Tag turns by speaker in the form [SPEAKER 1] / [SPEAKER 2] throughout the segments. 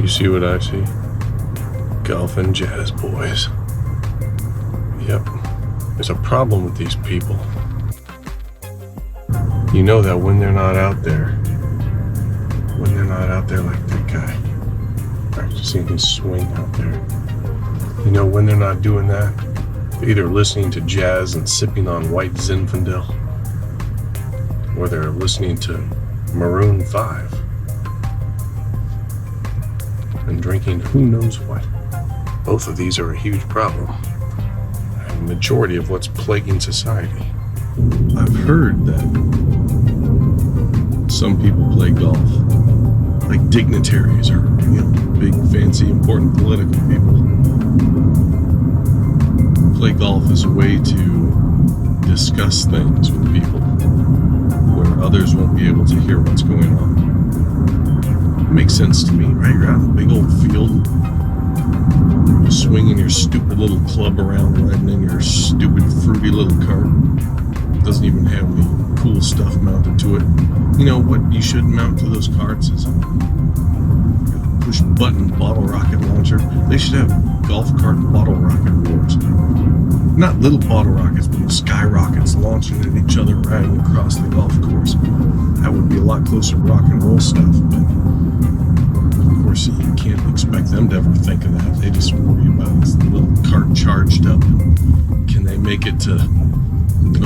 [SPEAKER 1] You see what I see? Golf and jazz boys. Yep, there's a problem with these people. You know that when they're not out there like that guy. I've seen his swing out there. You know when they're not doing that? They're either listening to jazz and sipping on white Zinfandel, or they're listening to Maroon 5 and drinking who knows what. Both of these are a huge problem. A majority of what's plaguing society. I've heard that some people play golf, like dignitaries or, big, fancy, important political people. Play golf as a way to discuss things with people where others won't be able to hear what's going on. It makes sense to me, right? You're out in a big old field, swinging your stupid little club around, riding in your stupid fruity little cart. Doesn't even have any cool stuff mounted to it. You know what you should mount to those carts is a push button bottle rocket launcher. They should have golf cart bottle rocket wars. Not little bottle rockets, but sky rockets launching at each other, riding across the golf course. That would be a lot closer to rock and roll stuff, but of course you can't expect them to ever think of that. They just worry about is the little cart charged up. Can they make it to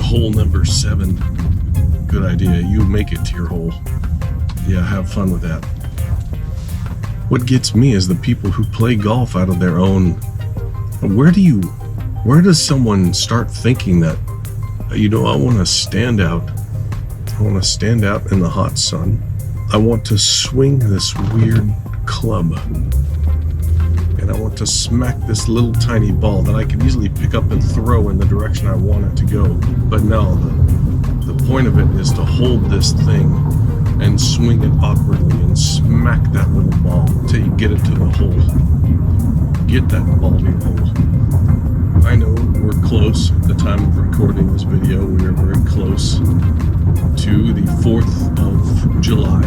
[SPEAKER 1] hole number 7? Good idea. You make it to your hole. Yeah, have fun with that. What gets me is the people who play golf out of their own. Where does someone start thinking that, I want to stand out. I want to stand out in the hot sun. I want to swing this weird club. And I want to smack this little tiny ball that I could easily pick up and throw in the direction I want it to go. But no, the point of it is to hold this thing and swing it awkwardly and smack that little ball until you get it to the hole. Get that ball to your hole. I know we're close at the time of recording this video. We are very close to the 4th of July,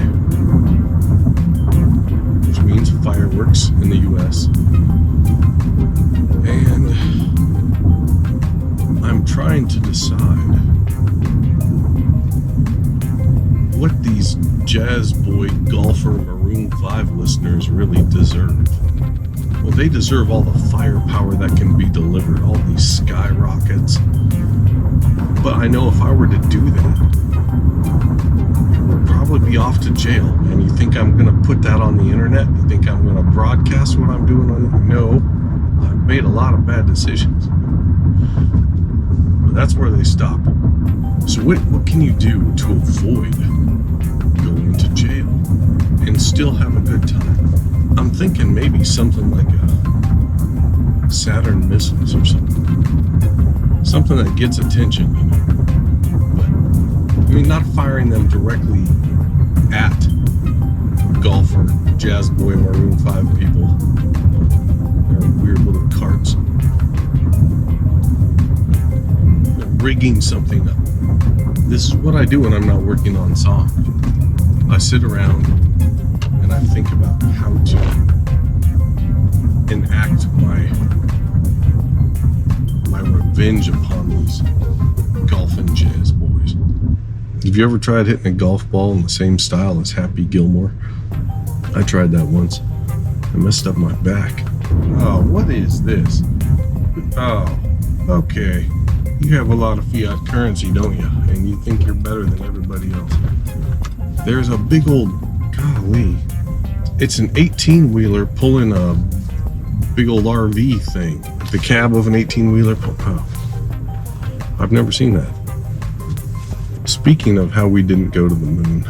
[SPEAKER 1] which means fireworks in the US. And I'm trying to decide what these jazz boy golfer Maroon 5 listeners really deserve. Well, they deserve all the firepower that can be delivered, all these skyrockets. But I know if I were to do that, we'd probably be off to jail. And you think I'm going to put that on the internet? You think I'm going to broadcast what I'm doing on it? No, I've made a lot of bad decisions. But that's where they stop. So what can you do to avoid going to jail and still have a good time? I'm thinking maybe something like a Saturn missiles or something. Something that gets attention, But, not firing them directly at golfer, jazz boy, Maroon 5 people. They're weird little carts. Rigging something up. This is what I do when I'm not working on songs. I sit around and I think about how to enact my revenge upon these golf and jazz boys. Have you ever tried hitting a golf ball in the same style as Happy Gilmore? I tried that once. I messed up my back. Oh, what is this? Oh, okay. You have a lot of fiat currency, don't you? And you think you're better than everybody else. There's a big old, golly, it's an 18-wheeler pulling a big old RV thing. The cab of an 18-wheeler. Oh, I've never seen that. Speaking of how we didn't go to the moon,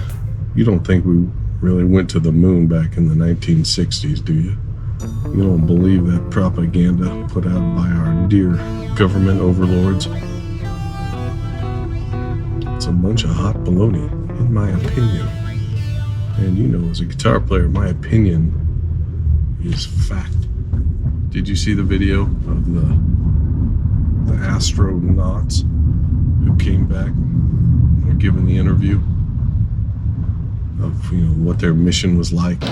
[SPEAKER 1] you don't think we really went to the moon back in the 1960s, do you? You don't believe that propaganda put out by our dear government overlords? It's a bunch of hot baloney, in my opinion. And as a guitar player, my opinion is fact. Did you see the video of the astronauts who came back and were given the interview of what their mission was like?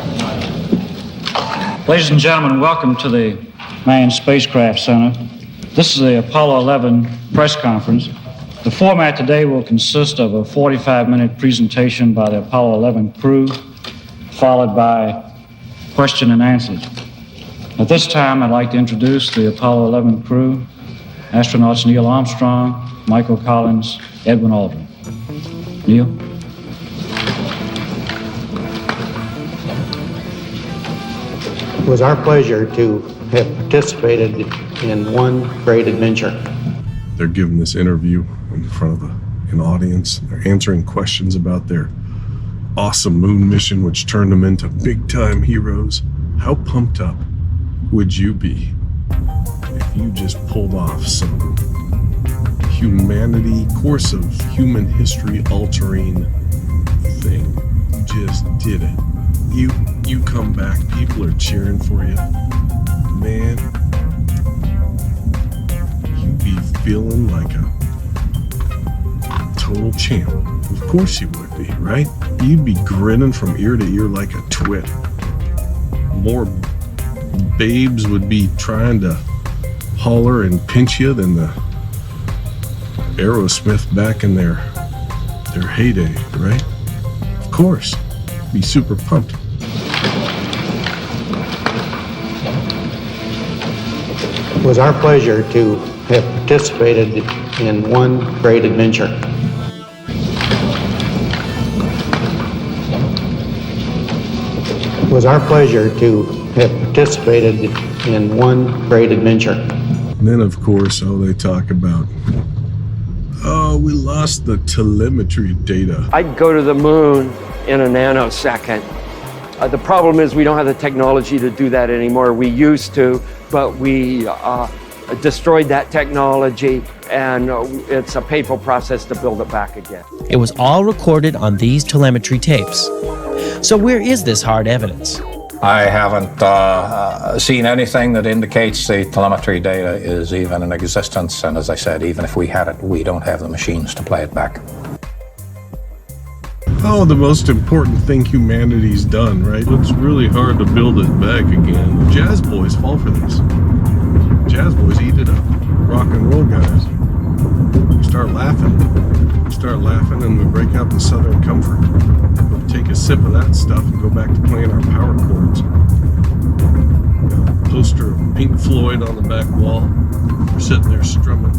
[SPEAKER 2] Ladies and gentlemen, welcome to the Manned Spacecraft Center. This is the Apollo 11 press conference. The format today will consist of a 45-minute presentation by the Apollo 11 crew, followed by question and answers. At this time, I'd like to introduce the Apollo 11 crew, astronauts Neil Armstrong, Michael Collins, Edwin Aldrin. Neil?
[SPEAKER 3] It was our pleasure to have participated in one great adventure.
[SPEAKER 1] They're giving this interview in front of an audience. They're answering questions about their awesome moon mission, which turned them into big-time heroes. How pumped up would you be if you just pulled off some course of human history altering thing? You just did it. You come back, people are cheering for you. Man, you'd be feeling like a total champ. Of course you would be, right? You'd be grinning from ear to ear like a twit. More babes would be trying to holler and pinch you than the Aerosmith back in their heyday, right? Of course. Be super pumped.
[SPEAKER 3] It was our pleasure to have participated in one great adventure. It was our pleasure to have participated in one great adventure.
[SPEAKER 1] And then, of course, they talk about, we lost the telemetry data.
[SPEAKER 4] I'd go to the moon in a nanosecond. The problem is we don't have the technology to do that anymore. We used to, but we destroyed that technology, and it's a painful process to build it back again.
[SPEAKER 5] It was all recorded on these telemetry tapes. So where is this hard evidence?
[SPEAKER 6] I haven't seen anything that indicates the telemetry data is even in existence, and as I said, even if we had it, we don't have the machines to play it back.
[SPEAKER 1] Oh, the most important thing humanity's done, right? It's really hard to build it back again. The jazz boys fall for this. Jazz boys eat it up. Rock and roll guys. We start laughing. And we break out the Southern Comfort. We take a sip of that stuff and go back to playing our power chords. Got a poster of Pink Floyd on the back wall. We're sitting there strumming.